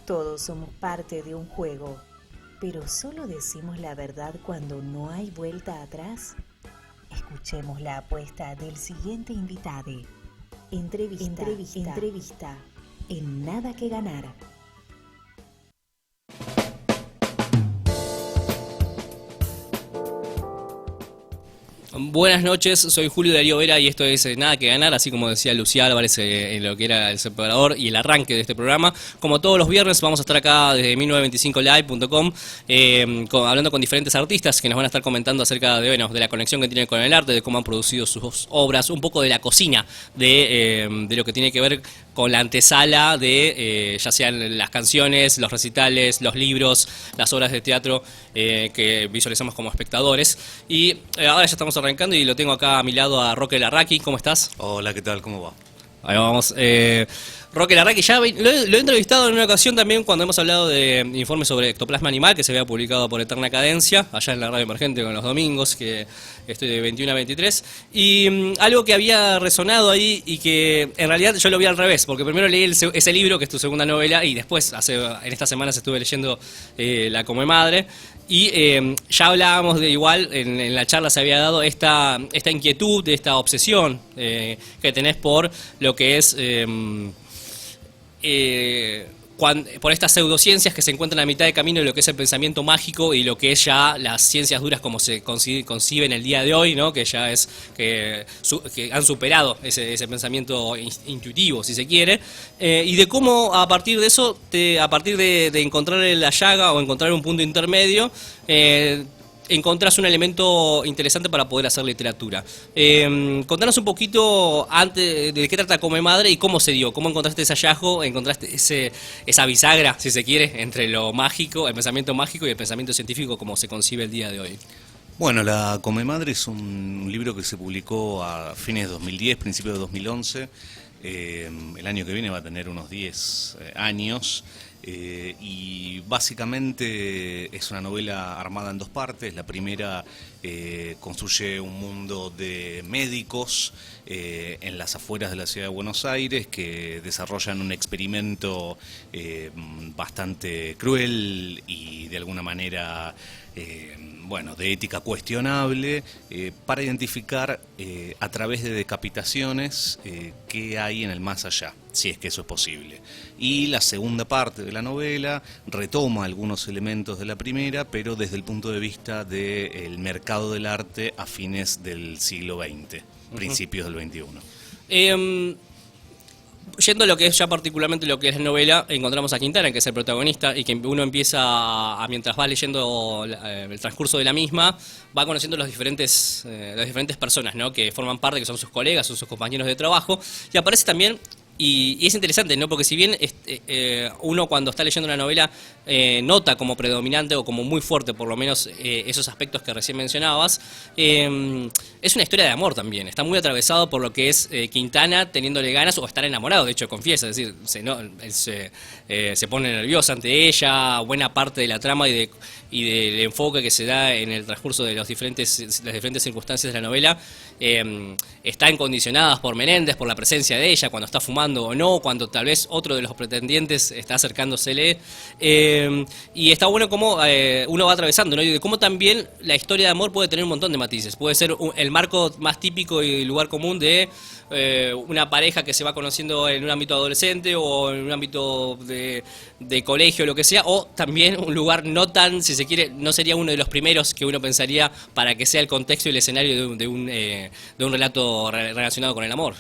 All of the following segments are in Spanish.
Todos somos parte de un juego, pero solo decimos la verdad cuando no hay vuelta atrás. Escuchemos la apuesta del siguiente invitado. Entrevista. En Nada que Ganar. Buenas noches, soy Julio Darío Vera y esto es Nada que Ganar, así como decía Lucía Álvarez en lo que era el separador y el arranque de este programa. Como todos los viernes vamos a estar acá desde 1925live.com hablando con diferentes artistas que nos van a estar comentando acerca de la conexión que tienen con el arte, de cómo han producido sus obras, un poco de la cocina, de lo que tiene que ver con la antesala de ya sean las canciones, los recitales, los libros, las obras de teatro que visualizamos como espectadores. Y ahora ya estamos arrancando y lo tengo acá a mi lado a Roque Larraqui. ¿Cómo estás? Hola, ¿qué tal? ¿Cómo va? Ahí vamos. Roque Larraqui, ya lo he entrevistado en una ocasión también cuando hemos hablado de informes sobre ectoplasma animal que se había publicado por Eterna Cadencia, allá en la Radio Emergente con los domingos, que estoy de 21 a 23. Y algo que había resonado ahí y que en realidad yo lo vi al revés, porque primero leí ese libro, que es tu segunda novela, y después, en estas semanas estuve leyendo La Come Madre. Y ya hablábamos de igual, en la charla se había dado esta inquietud, esta obsesión que tenés por lo que es por estas pseudociencias que se encuentran a mitad de camino de lo que es el pensamiento mágico y lo que es ya las ciencias duras como se conciben el día de hoy, ¿no? Que ya es que han superado ese pensamiento intuitivo, si se quiere, y de cómo a partir de eso, a partir de encontrar la llaga o encontrar un punto intermedio, encontrás un elemento interesante para poder hacer literatura. Contanos un poquito antes de qué trata Come Madre y cómo se dio, cómo encontraste ese hallazgo, encontraste esa bisagra, si se quiere, entre lo mágico, el pensamiento mágico y el pensamiento científico como se concibe el día de hoy. Bueno, La Come Madre es un libro que se publicó a fines de 2010, principios de 2011. El año que viene va a tener unos 10 años. Y básicamente es una novela armada en dos partes. La primera construye un mundo de médicos en las afueras de la ciudad de Buenos Aires que desarrollan un experimento bastante cruel y de alguna manera de ética cuestionable, para identificar a través de decapitaciones qué hay en el más allá, si es que eso es posible. Y la segunda parte de la novela retoma algunos elementos de la primera, pero desde el punto de vista del mercado del arte a fines del siglo XX, principios del XXI. Yendo a lo que es ya particularmente lo que es la novela, encontramos a Quintana, que es el protagonista, y que uno empieza mientras va leyendo el transcurso de la misma, va conociendo las diferentes personas, ¿no? Que forman parte, que son sus colegas, son sus compañeros de trabajo, y aparece también. Y es interesante, ¿no? Porque si bien uno cuando está leyendo una novela nota como predominante o como muy fuerte, por lo menos esos aspectos que recién mencionabas, es una historia de amor también. Está muy atravesado por lo que es Quintana teniéndole ganas o estar enamorado, de hecho confiesa, es decir, él se pone nervioso ante ella, buena parte de la trama y del enfoque que se da en el transcurso de las diferentes circunstancias de la novela están condicionadas por Menéndez, por la presencia de ella, cuando está fumando o no, cuando tal vez otro de los pretendientes está acercándosele, y está bueno cómo uno va atravesando, ¿no? Y de cómo también la historia de amor puede tener un montón de matices, puede ser el marco más típico y lugar común de una pareja que se va conociendo en un ámbito adolescente o en un ámbito de colegio, lo que sea, o también un lugar no tan, si se quiere, no sería uno de los primeros que uno pensaría para que sea el contexto y el escenario de un relato relacionado con el amor.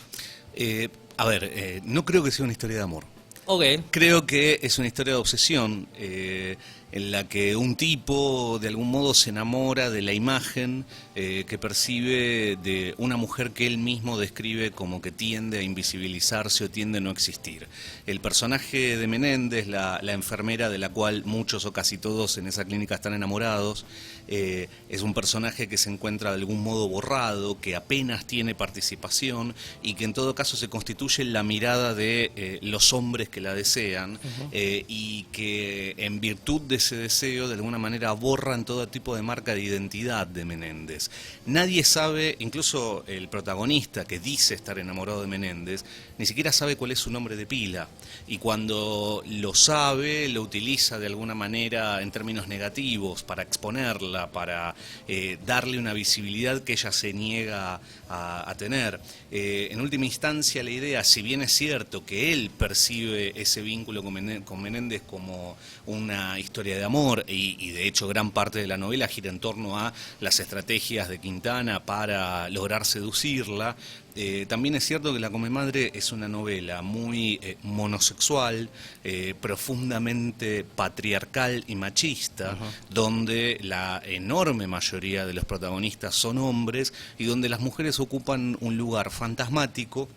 No creo que sea una historia de amor. Okay. Creo que es una historia de obsesión en la que un tipo de algún modo se enamora de la imagen que percibe de una mujer que él mismo describe como que tiende a invisibilizarse o tiende a no existir. El personaje de Menéndez, la enfermera de la cual muchos o casi todos en esa clínica están enamorados, es un personaje que se encuentra de algún modo borrado, que apenas tiene participación y que en todo caso se constituye en la mirada de los hombres que la desean, y que en virtud de ese deseo de alguna manera borran todo tipo de marca de identidad de Menéndez. Nadie sabe, incluso el protagonista que dice estar enamorado de Menéndez, ni siquiera sabe cuál es su nombre de pila, y cuando lo sabe lo utiliza de alguna manera en términos negativos para exponerla, para darle una visibilidad que ella se niega a tener. En última instancia la idea, si bien es cierto que él percibe ese vínculo con Menéndez como una historia de amor, y de hecho gran parte de la novela gira en torno a las estrategias de Quintana para lograr seducirla, también es cierto que La Comemadre es una novela muy monosexual, profundamente patriarcal y machista, donde la enorme mayoría de los protagonistas son hombres y donde las mujeres ocupan un lugar fantasmático,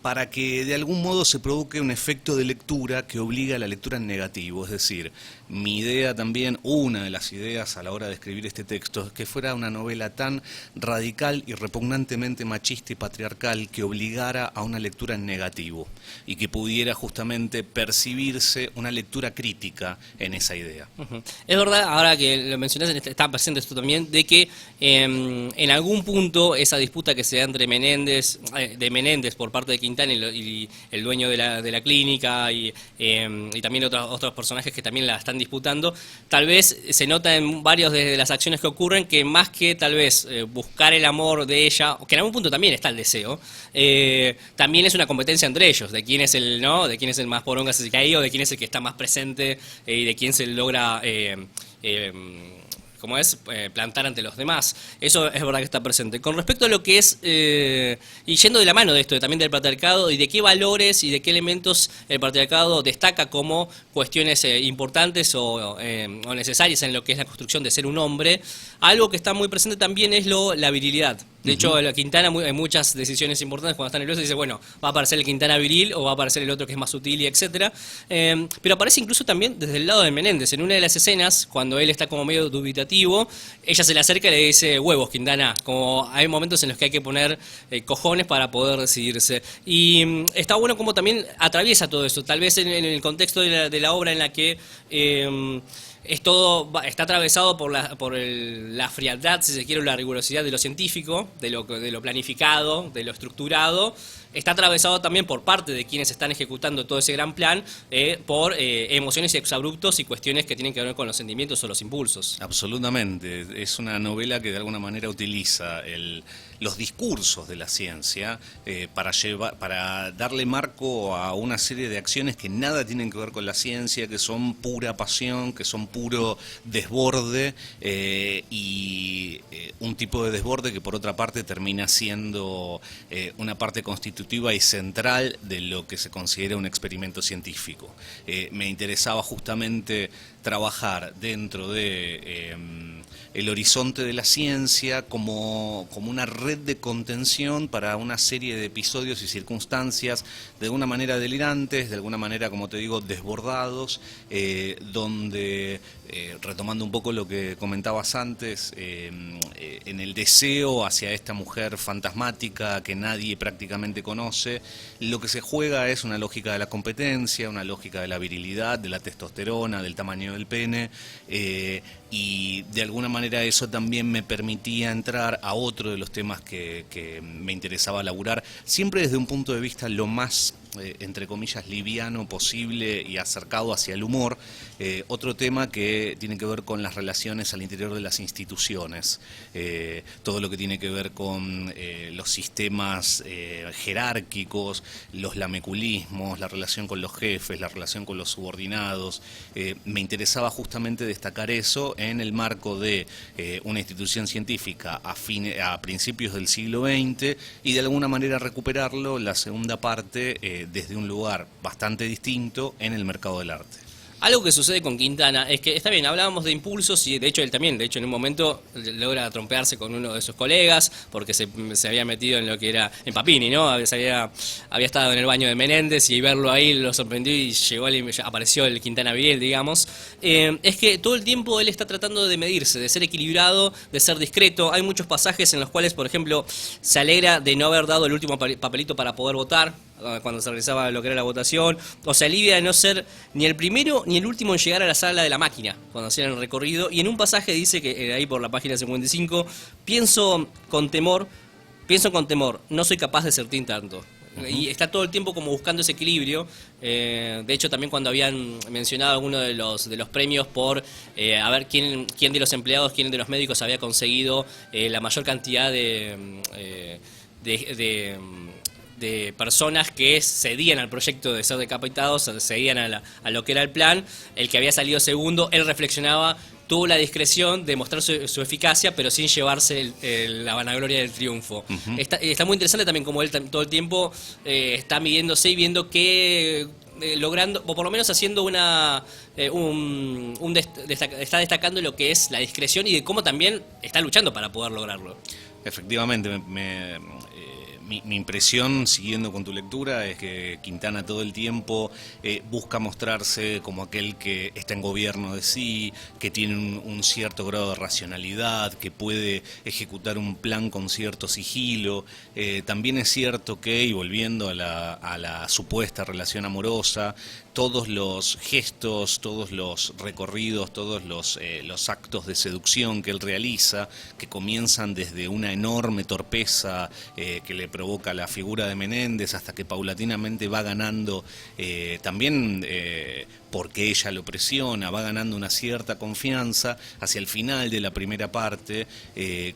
para que de algún modo se produzca un efecto de lectura que obliga a la lectura en negativo. Es decir, mi idea también, una de las ideas a la hora de escribir este texto, es que fuera una novela tan radical y repugnantemente machista y patriarcal que obligara a una lectura en negativo y que pudiera justamente percibirse una lectura crítica en esa idea. Es verdad, ahora que lo mencionás, está presente esto también, de que en algún punto esa disputa que se da entre Menéndez por parte de Quintana y el dueño de la clínica y también otros personajes que también la están disputando, tal vez se nota en varias de las acciones que ocurren que más que tal vez buscar el amor de ella, que en algún punto también está el deseo, también es una competencia entre ellos, de quién es el de quién es el más poronga se cae, o de quién es el que está más presente, y de quién se logra plantar ante los demás. Eso es verdad que está presente. Con respecto a lo que es, y yendo de la mano de esto, también del patriarcado, y de qué valores y de qué elementos el patriarcado destaca como cuestiones importantes o necesarias en lo que es la construcción de ser un hombre, algo que está muy presente también es la virilidad. De hecho, Quintana en muchas decisiones importantes, cuando está nervioso, dice, bueno, va a aparecer el Quintana viril o va a aparecer el otro que es más sutil y etcétera. Pero aparece incluso también desde el lado de Menéndez. En una de las escenas, cuando él está como medio dubitativo, ella se le acerca y le dice, huevos, Quintana. Como hay momentos en los que hay que poner cojones para poder decidirse. Y está bueno como también atraviesa todo eso. Tal vez en el contexto de la obra en la que está atravesado por la frialdad, si se quiere, o la rigurosidad de lo científico, de lo planificado, de lo estructurado. Está atravesado también por parte de quienes están ejecutando todo ese gran plan, por emociones y exabruptos y cuestiones que tienen que ver con los sentimientos o los impulsos. Absolutamente. Es una novela que de alguna manera utiliza los discursos de la ciencia para darle marco a una serie de acciones que nada tienen que ver con la ciencia, que son pura pasión, que son puro desborde, y un tipo de desborde que por otra parte termina siendo una parte constitutiva y central de lo que se considera un experimento científico. Me interesaba justamente trabajar dentro de el horizonte de la ciencia como una red de contención para una serie de episodios y circunstancias de alguna manera delirantes, de alguna manera, como te digo, desbordados, donde, retomando un poco lo que comentabas antes, en el deseo hacia esta mujer fantasmática que nadie prácticamente conoce, lo que se juega es una lógica de la competencia, una lógica de la virilidad, de la testosterona, del tamaño del pene, y de alguna manera eso también me permitía entrar a otro de los temas que me interesaba laburar, siempre desde un punto de vista lo más, entre comillas, liviano posible y acercado hacia el humor. Otro tema que tiene que ver con las relaciones al interior de las instituciones, todo lo que tiene que ver con los sistemas jerárquicos, los lameculismos, la relación con los jefes, la relación con los subordinados. Me interesaba justamente destacar eso en el marco de una institución científica a principios del siglo XX y de alguna manera recuperarlo, la segunda parte, desde un lugar bastante distinto en el mercado del arte. Algo que sucede con Quintana es que, está bien, hablábamos de impulsos y de hecho él también, de hecho en un momento logra trompearse con uno de sus colegas porque se había metido en lo que era, en Papini, ¿no? Había estado en el baño de Menéndez y verlo ahí lo sorprendió y apareció el Quintana Biel, digamos. Es que todo el tiempo él está tratando de medirse, de ser equilibrado, de ser discreto. Hay muchos pasajes en los cuales, por ejemplo, se alegra de no haber dado el último papelito para poder votar cuando se realizaba lo que era la votación, o se alivia de no ser ni el primero ni el último en llegar a la sala de la máquina cuando hacían el recorrido, y en un pasaje dice que ahí por la página 55, pienso con temor, no soy capaz de sentir tanto. Y está todo el tiempo como buscando ese equilibrio. De hecho, también cuando habían mencionado algunos de los premios por a ver quién de los empleados, quién de los médicos había conseguido la mayor cantidad de personas que cedían al proyecto de ser decapitados, cedían a lo que era el plan, el que había salido segundo, él reflexionaba, tuvo la discreción de mostrar su eficacia, pero sin llevarse la vanagloria del triunfo. Está muy interesante también como él todo el tiempo está midiéndose y viendo que logrando, o por lo menos haciendo está destacando lo que es la discreción y de cómo también está luchando para poder lograrlo. Efectivamente, mi impresión, siguiendo con tu lectura, es que Quintana todo el tiempo busca mostrarse como aquel que está en gobierno de sí, que tiene un cierto grado de racionalidad, que puede ejecutar un plan con cierto sigilo. También es cierto que, y volviendo a la supuesta relación amorosa, todos los gestos, todos los recorridos, todos los actos de seducción que él realiza, que comienzan desde una enorme torpeza que le provoca la figura de Menéndez, hasta que paulatinamente va ganando también porque ella lo presiona, va ganando una cierta confianza hacia el final de la primera parte,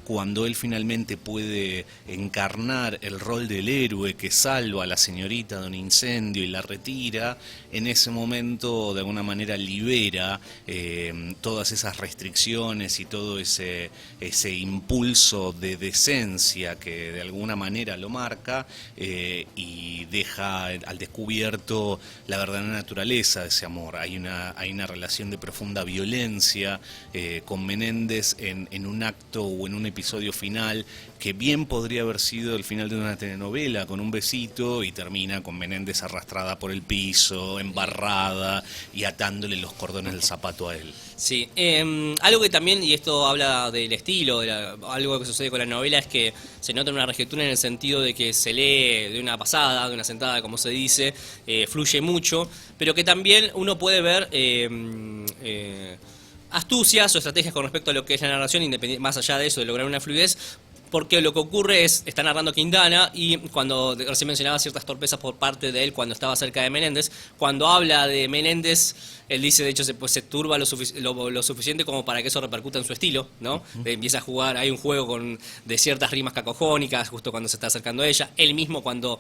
cuando él finalmente puede encarnar el rol del héroe que salva a la señorita de un incendio y la retira. En ese momento de alguna manera libera todas esas restricciones y todo ese impulso de decencia que de alguna manera lo marca, y deja al descubierto la verdadera naturaleza de ese amor. Hay una relación de profunda violencia con Menéndez en un acto o en un episodio final que bien podría haber sido el final de una telenovela, con un besito, y termina con Menéndez arrastrada por el piso, embarrada y atándole los cordones del zapato a él. Sí, algo que también, y esto habla del estilo, algo que sucede con la novela, es que se nota una reescritura en el sentido de que se lee de una pasada, de una sentada, como se dice, fluye mucho, pero que también uno puede ver astucias o estrategias con respecto a lo que es la narración, más allá de eso, de lograr una fluidez. Porque lo que ocurre es, está narrando Quintana, y cuando recién mencionaba ciertas torpezas por parte de él cuando estaba cerca de Menéndez, cuando habla de Menéndez, él dice, de hecho, se turba lo suficiente como para que eso repercuta en su estilo, ¿no? Empieza a jugar, hay un juego de ciertas rimas cacofónicas justo cuando se está acercando a ella. Él mismo, cuando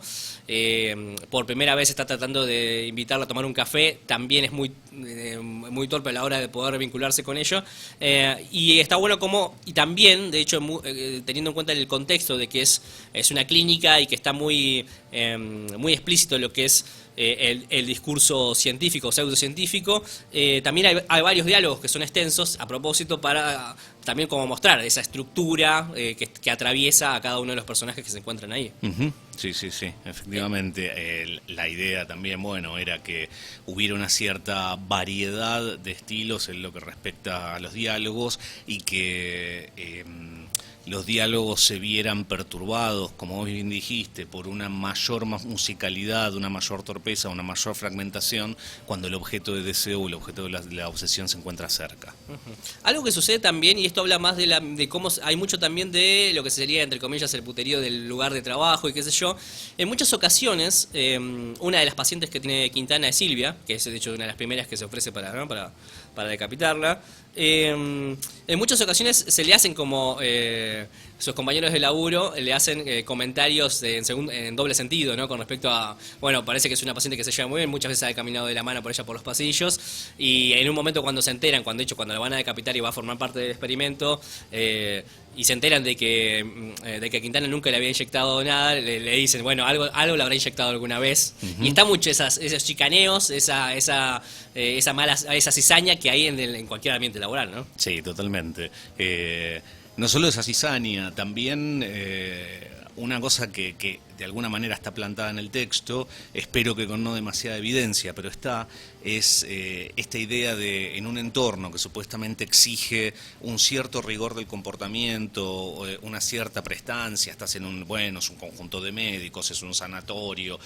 por primera vez está tratando de invitarla a tomar un café, también es muy torpe a la hora de poder vincularse con ella. Y está bueno como, y también, de hecho, teniendo en cuenta el contexto de que es una clínica y que está muy explícito lo que es el discurso científico, pseudocientífico, también hay varios diálogos que son extensos a propósito para también como mostrar esa estructura que atraviesa a cada uno de los personajes que se encuentran ahí. Sí, efectivamente. La idea también, bueno, era que hubiera una cierta variedad de estilos en lo que respecta a los diálogos, y que los diálogos se vieran perturbados, como vos bien dijiste, por una mayor musicalidad, una mayor torpeza, una mayor fragmentación, cuando el objeto de deseo o el objeto de la obsesión se encuentra cerca. Algo que sucede también, y esto habla más de cómo hay mucho también de lo que sería, entre comillas, el puterío del lugar de trabajo y qué sé yo. En muchas ocasiones, una de las pacientes que tiene Quintana es Silvia, que es de hecho una de las primeras que se ofrece para decapitarla. En muchas ocasiones se le hacen como sus compañeros de laburo le hacen comentarios en doble sentido, ¿no? Con respecto a, bueno, parece que es una paciente que se lleva muy bien, muchas veces ha caminado de la mano por ella por los pasillos, y en un momento cuando se enteran, cuando la van a decapitar y va a formar parte del experimento, y se enteran de que Quintana nunca le había inyectado nada, le dicen, bueno, algo le habrá inyectado alguna vez. Y está mucho esos chicaneos, esa cizaña que hay en cualquier ambiente laboral, ¿no? Sí, totalmente. No solo esa cizaña, también una cosa que de alguna manera está plantada en el texto, espero que con no demasiada evidencia, pero es esta idea de, en un entorno que supuestamente exige un cierto rigor del comportamiento, una cierta prestancia, estás en es un conjunto de médicos, es un sanatorio,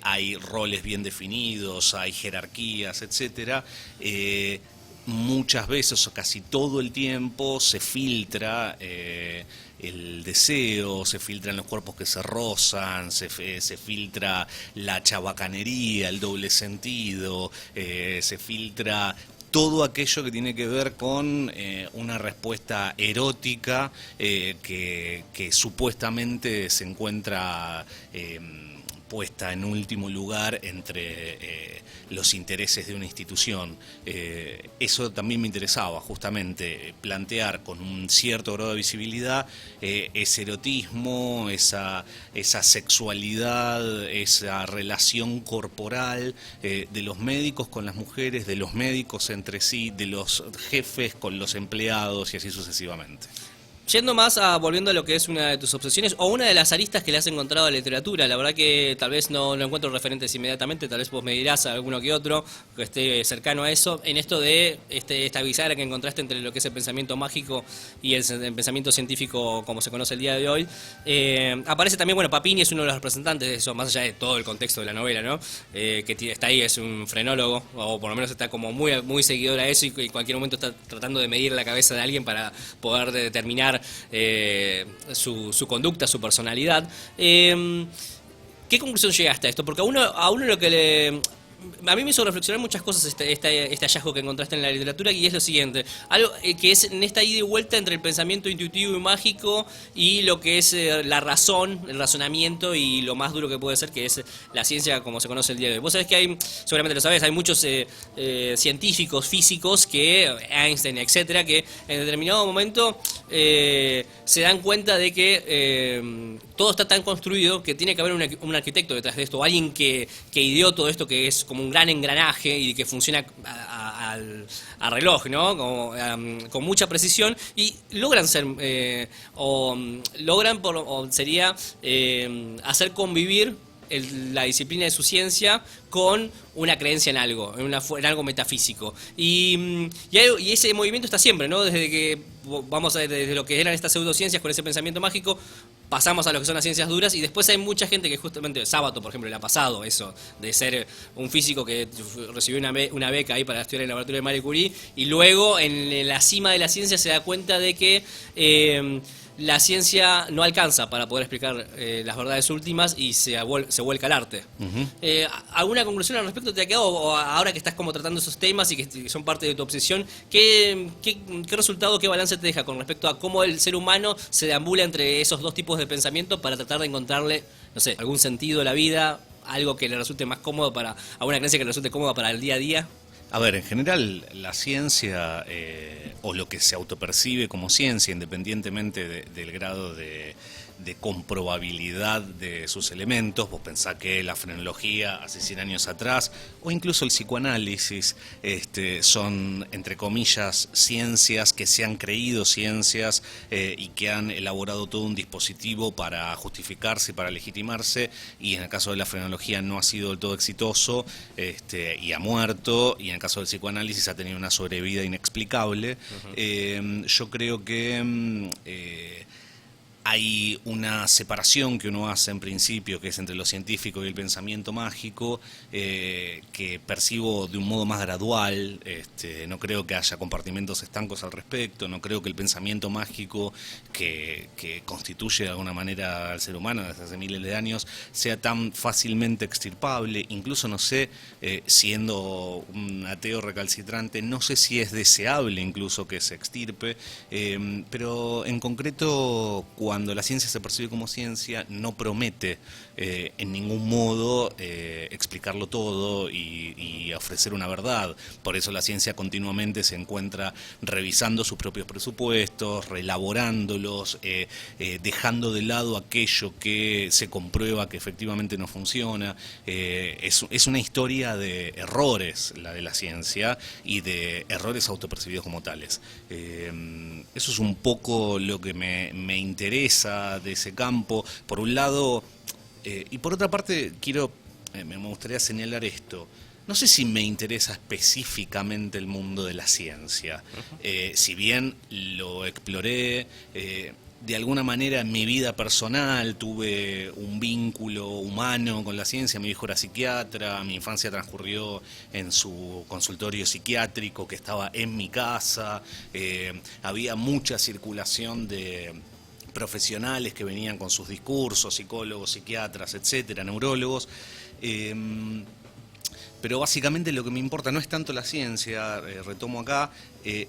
hay roles bien definidos, hay jerarquías, etcétera. Muchas veces o casi todo el tiempo se filtra el deseo, se filtran los cuerpos que se rozan, se filtra la chabacanería, el doble sentido, se filtra todo aquello que tiene que ver con una respuesta erótica que supuestamente se encuentra puesta en último lugar entre los intereses de una institución. Eso también me interesaba, justamente, plantear con un cierto grado de visibilidad ese erotismo, esa sexualidad, esa relación corporal de los médicos con las mujeres, de los médicos entre sí, de los jefes con los empleados y así sucesivamente. Yendo más volviendo a lo que es una de tus obsesiones, o una de las aristas que le has encontrado a la literatura, la verdad que tal vez no encuentro referentes inmediatamente, tal vez vos me dirás a alguno que otro que esté cercano a eso, en esto de esta bisagra que encontraste entre lo que es el pensamiento mágico y el pensamiento científico como se conoce el día de hoy. Aparece también, Papini es uno de los representantes de eso, más allá de todo el contexto de la novela, ¿no? Que está ahí, es un frenólogo, o por lo menos está como muy seguidor a eso, y en cualquier momento está tratando de medir la cabeza de alguien para poder determinar su conducta, su personalidad. ¿Qué conclusión llegaste a esto? Porque a uno lo que a mí me hizo reflexionar muchas cosas este hallazgo que encontraste en la literatura, y es lo siguiente, algo que es en esta ida y vuelta entre el pensamiento intuitivo y mágico y lo que es la razón, el razonamiento y lo más duro que puede ser, que es la ciencia como se conoce el día de hoy. Vos sabés que seguramente lo sabés, hay muchos científicos, físicos, Einstein, etcétera, que en determinado momento se dan cuenta de que todo está tan construido que tiene que haber un arquitecto detrás de esto, o alguien que ideó todo esto, que es como un gran engranaje y que funciona a reloj, ¿no? Con mucha precisión, y logran hacer convivir la disciplina de su ciencia con una creencia en algo, en algo metafísico. Y ese movimiento está siempre, ¿no? Desde lo que eran estas pseudociencias con ese pensamiento mágico, pasamos a lo que son las ciencias duras, y después hay mucha gente que justamente, Sábato, por ejemplo, le ha pasado eso, de ser un físico que recibió una beca ahí para estudiar en el laboratorio de Marie Curie, y luego en la cima de la ciencia se da cuenta de que la ciencia no alcanza para poder explicar las verdades últimas, y se vuelca al arte. Uh-huh. ¿Alguna conclusión al respecto te ha quedado, o ahora que estás como tratando esos temas y que son parte de tu obsesión, qué resultado, qué balance te deja con respecto a cómo el ser humano se deambula entre esos dos tipos de pensamiento para tratar de encontrarle, no sé, algún sentido a la vida, algo que le resulte más cómodo a una creencia que le resulte cómoda para el día a día? A ver, en general, la ciencia, o lo que se autopercibe como ciencia, independientemente del grado de comprobabilidad de sus elementos, vos pensás que la frenología hace 100 años atrás, o incluso el psicoanálisis, son, entre comillas, ciencias que se han creído ciencias y que han elaborado todo un dispositivo para justificarse y para legitimarse, y en el caso de la frenología no ha sido del todo exitoso y ha muerto, y en el caso del psicoanálisis ha tenido una sobrevida inexplicable. Uh-huh. Yo creo que hay una separación que uno hace en principio, que es entre lo científico y el pensamiento mágico, que percibo de un modo más gradual. No creo que haya compartimentos estancos al respecto, no creo que el pensamiento mágico que constituye de alguna manera al ser humano desde hace miles de años sea tan fácilmente extirpable. Incluso no sé, siendo un ateo recalcitrante, no sé si es deseable incluso que se extirpe, pero en concreto, cuando la ciencia se percibe como ciencia, no promete en ningún modo explicarlo todo y ofrecer una verdad. Por eso la ciencia continuamente se encuentra revisando sus propios presupuestos, reelaborándolos, dejando de lado aquello que se comprueba que efectivamente no funciona. Es una historia de errores, la de la ciencia, y de errores autopercibidos como tales. Eso es un poco lo que me interesa de ese campo, por un lado, y por otra parte me gustaría señalar esto. No sé si me interesa específicamente el mundo de la ciencia. Si bien lo exploré, de alguna manera en mi vida personal tuve un vínculo humano con la ciencia. Mi hijo era psiquiatra, mi infancia transcurrió en su consultorio psiquiátrico que estaba en mi casa, había mucha circulación de profesionales que venían con sus discursos, psicólogos, psiquiatras, etcétera, neurólogos. Pero básicamente lo que me importa no es tanto la ciencia, retomo acá,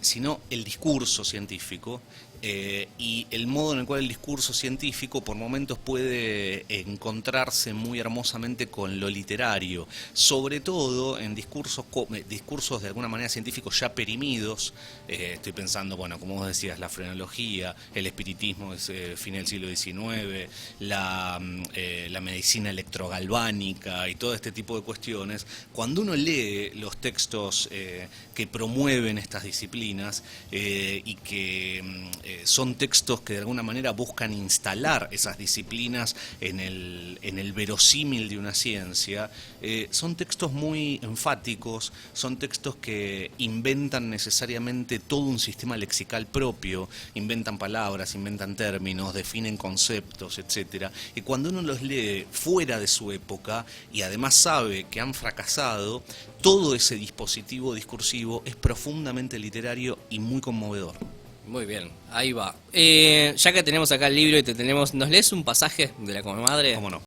sino el discurso científico, y el modo en el cual el discurso científico por momentos puede encontrarse muy hermosamente con lo literario, sobre todo en discursos de alguna manera científicos ya perimidos. Estoy pensando, bueno, como vos decías, la frenología, el espiritismo es fin del siglo XIX, la medicina electrogalvánica y todo este tipo de cuestiones. Cuando uno lee los textos que promueven estas disciplinas y que son textos que de alguna manera buscan instalar esas disciplinas en el verosímil de una ciencia, son textos muy enfáticos, son textos que inventan necesariamente todo un sistema lexical propio, inventan palabras, inventan términos, definen conceptos, etcétera. Y cuando uno los lee fuera de su época y además sabe que han fracasado, todo ese dispositivo discursivo es profundamente literario y muy conmovedor. Muy bien, ahí va. Ya que tenemos acá el libro y ¿nos lees un pasaje de la Comadre? ¿Cómo no?